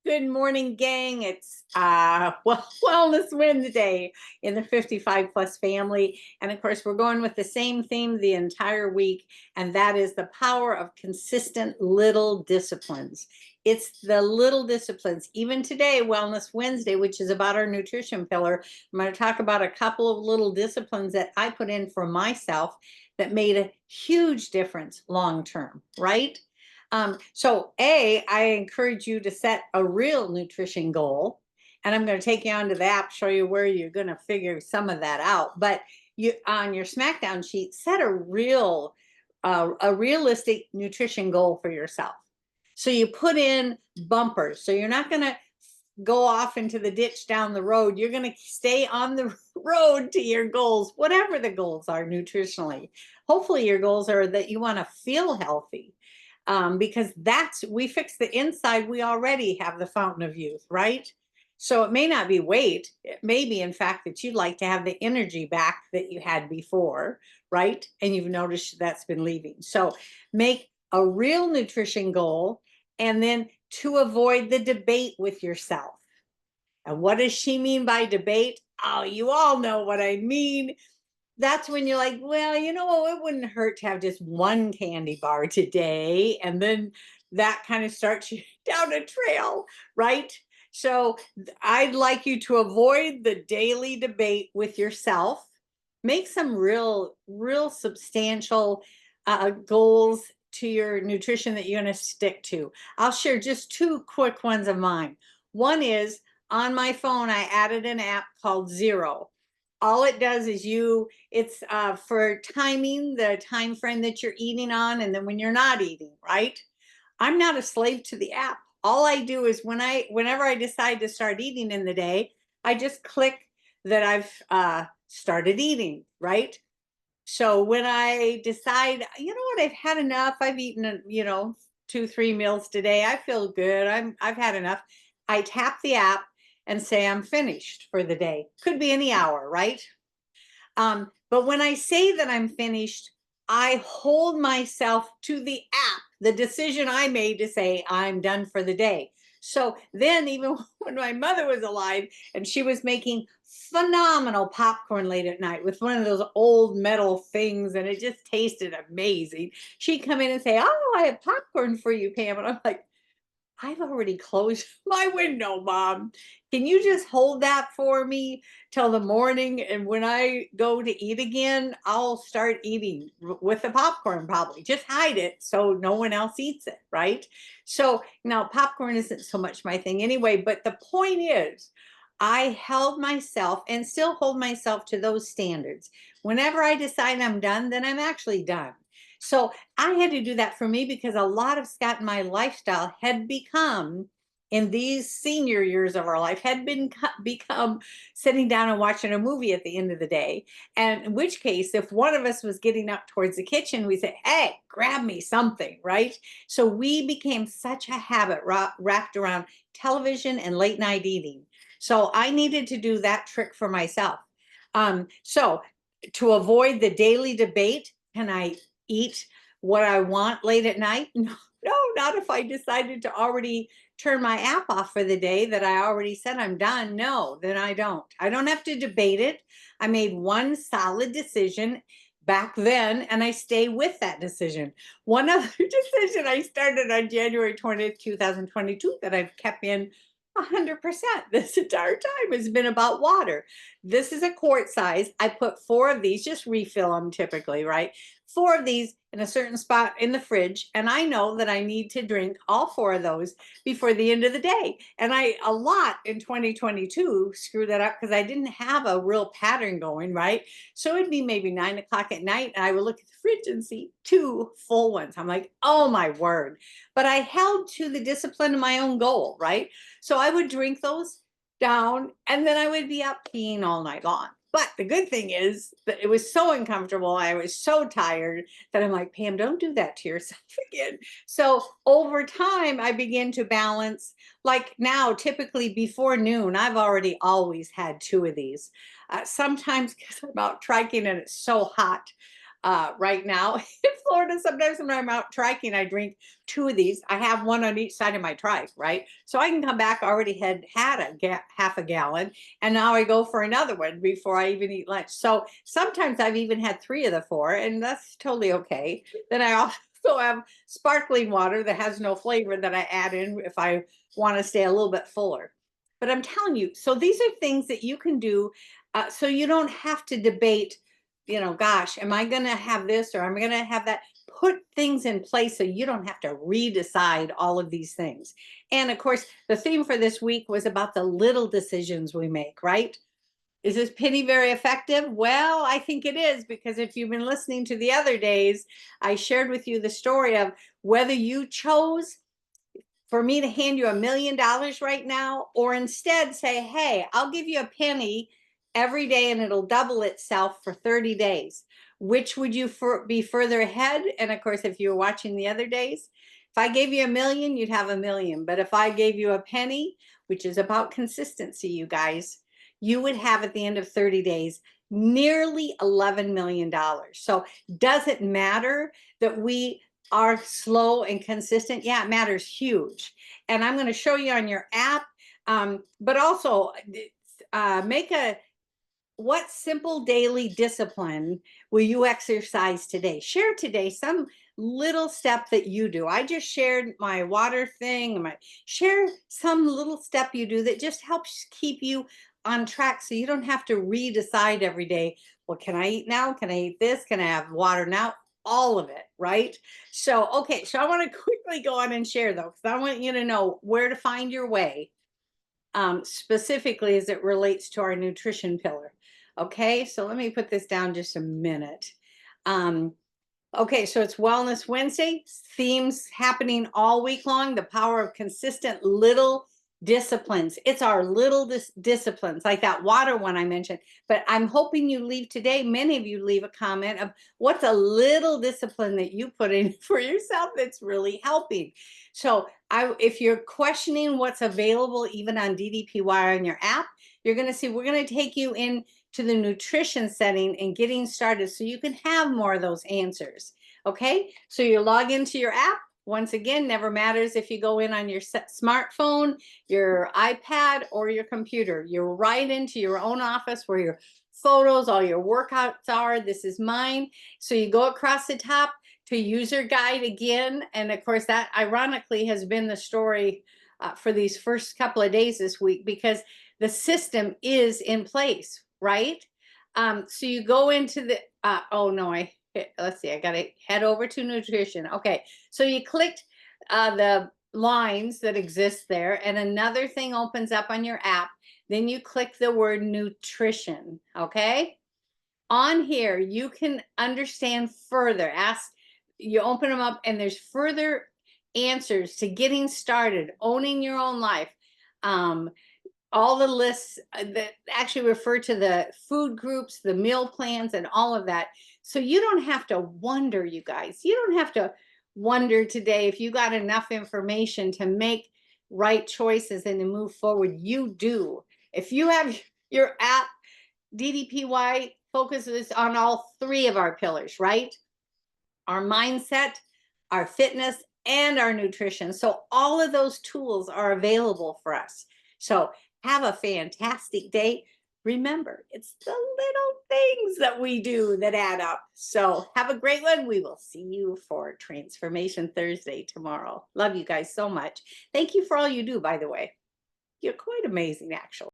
Good morning, gang. It's Wellness Wednesday in the 55 plus family. And of course, we're going with the same theme the entire week, and that is the power of consistent little disciplines. It's the little disciplines. Even today, Wellness Wednesday, which is about our nutrition pillar, I'm going to talk about a couple of little disciplines that I put in for myself that made a huge difference long term, right? I encourage you to set a real nutrition goal. And I'm going to take you onto the app, show you where you're going to figure some of that out. But you on your SmackDown sheet, set a realistic nutrition goal for yourself. So you put in bumpers. So you're not going to go off into the ditch down the road. You're going to stay on the road to your goals, whatever the goals are nutritionally. Hopefully, your goals are that you want to feel healthy, because we fix the inside, we already have the fountain of youth, right? So it may not be weight, it may be, in fact, that you'd like to have the energy back that you had before, right? And you've noticed that's been leaving. So make a real nutrition goal, and then to avoid the debate with yourself. And what does she mean by debate? Oh, you all know what I mean. That's when you're like, well, it wouldn't hurt to have just one candy bar today. And then that kind of starts you down a trail, right? So I'd like you to avoid the daily debate with yourself. Make some real substantial goals to your nutrition that you're going to stick to. I'll share just two quick ones of mine. One is on my phone, I added an app called Zero. All it does is it's for timing the time frame that you're eating on, and then when you're not eating, right? I'm not a slave to the app. All I do is whenever I decide to start eating in the day, I just click that I've started eating, right? So when I decide, I've had enough, I've eaten, 2, 3 meals today, I feel good, I've had enough. I tap the app and say I'm finished for the day. Could be any hour, right? But when I say that I'm finished, I hold myself to the app, the decision I made to say I'm done for the day. So then, even when my mother was alive and she was making phenomenal popcorn late at night with one of those old metal things, and it just tasted amazing, she'd come in and say, "Oh, I have popcorn for you, Pam." And I'm like, I've already closed my window, Mom. Can you just hold that for me till the morning? And when I go to eat again, I'll start eating with the popcorn, probably. Just hide it so no one else eats it, right? So now popcorn isn't so much my thing anyway. But the point is, I held myself and still hold myself to those standards. Whenever I decide I'm done, then I'm actually done. So I had to do that for me because a lot of Scott and my lifestyle had become, in these senior years of our life, had been become sitting down and watching a movie at the end of the day. And in which case, if one of us was getting up towards the kitchen, we say, "Hey, grab me something," right? So we became such a habit wrapped around television and late night eating. So I needed to do that trick for myself. So to avoid the daily debate, can I eat what I want late at night? No, no, not if I decided to already turn my app off for the day, that I already said I'm done. No, then I don't. I don't have to debate it. I made one solid decision back then, and I stay with that decision. One other decision I started on January 20th, 2022, that I've kept in 100% this entire time has been about water. This is a quart size. I put four of these, just refill them typically, right? Four of these in a certain spot in the fridge. And I know that I need to drink all four of those before the end of the day. And a lot in 2022 screwed that up because I didn't have a real pattern going, right? So it'd be maybe 9 o'clock at night, and I would look at the fridge and see two full ones. I'm like, oh my word. But I held to the discipline of my own goal, right? So I would drink those down, and then I would be up peeing all night long. But the good thing is that it was so uncomfortable. I was so tired that I'm like, Pam, don't do that to yourself again. So over time, I begin to balance. Like now, typically before noon, I've already always had two of these. Sometimes because I'm out triking and it's so hot, right now in Florida. Sometimes when I'm out triking, I drink two of these. I have one on each side of my trike, right? So I can come back, already had half a gallon, and now I go for another one before I even eat lunch. So sometimes I've even had three of the four, and that's totally okay. Then I also have sparkling water that has no flavor that I add in if I want to stay a little bit fuller. But I'm telling you, so these are things that you can do, so you don't have to debate, gosh, am I going to have this or am I going to have that? Put things in place so you don't have to redecide all of these things. And of course, the theme for this week was about the little decisions we make, right? Is this penny very effective? Well, I think it is, because if you've been listening to the other days, I shared with you the story of whether you chose for me to hand you $1 million right now, or instead say, hey, I'll give you a penny every day and it'll double itself for 30 days. Which would you be further ahead? And of course, if you were watching the other days, if I gave you $1 million, you'd have $1 million. But if I gave you a penny, which is about consistency, you guys, you would have at the end of 30 days nearly $11 million. So does it matter that we are slow and consistent? Yeah, it matters huge. And I'm going to show you on your app, but also what simple daily discipline will you exercise today? Share today some little step that you do. I just shared my water thing. Share some little step you do that just helps keep you on track, so you don't have to redecide every day. Well, can I eat now? Can I eat this? Can I have water now? All of it, right? So, okay, so I want to quickly go on and share though, because I want you to know where to find your way, specifically as it relates to our nutrition pillar. Okay, so let me put this down just a minute. Okay, so it's Wellness Wednesday, themes happening all week long, the power of consistent little disciplines. It's our little disciplines, like that water one I mentioned. But I'm hoping you leave today, many of you leave a comment of what's a little discipline that you put in for yourself that's really helping. So if you're questioning what's available even on DDPY on your app, you're going to see we're going to take you in to the nutrition setting and getting started so you can have more of those answers. Okay, so you log into your app. Once again, never matters if you go in on your smartphone, your iPad, or your computer. You're right into your own office where your photos, all your workouts are. This is mine. So you go across the top to user guide again. And of course, that ironically has been the story for these first couple of days this week, because the system is in place, right? So you go into the, oh no, let's see, I got to head over to nutrition. Okay, so you clicked the lines that exist there, and another thing opens up on your app. Then you click the word nutrition. Okay, on here you can understand further. You open them up, and there's further answers to getting started, owning your own life. All the lists that actually refer to the food groups, the meal plans, and all of that. So you don't have to wonder, you guys. You don't have to wonder today if you got enough information to make right choices and to move forward. You do. If you have your app, DDPY focuses on all three of our pillars, right? Our mindset, our fitness, and our nutrition. So all of those tools are available for us. So have a fantastic day. Remember, it's the little things that we do that add up. So have a great one. We will see you for Transformation Thursday tomorrow. Love you guys so much. Thank you for all you do, by the way. You're quite amazing, actually.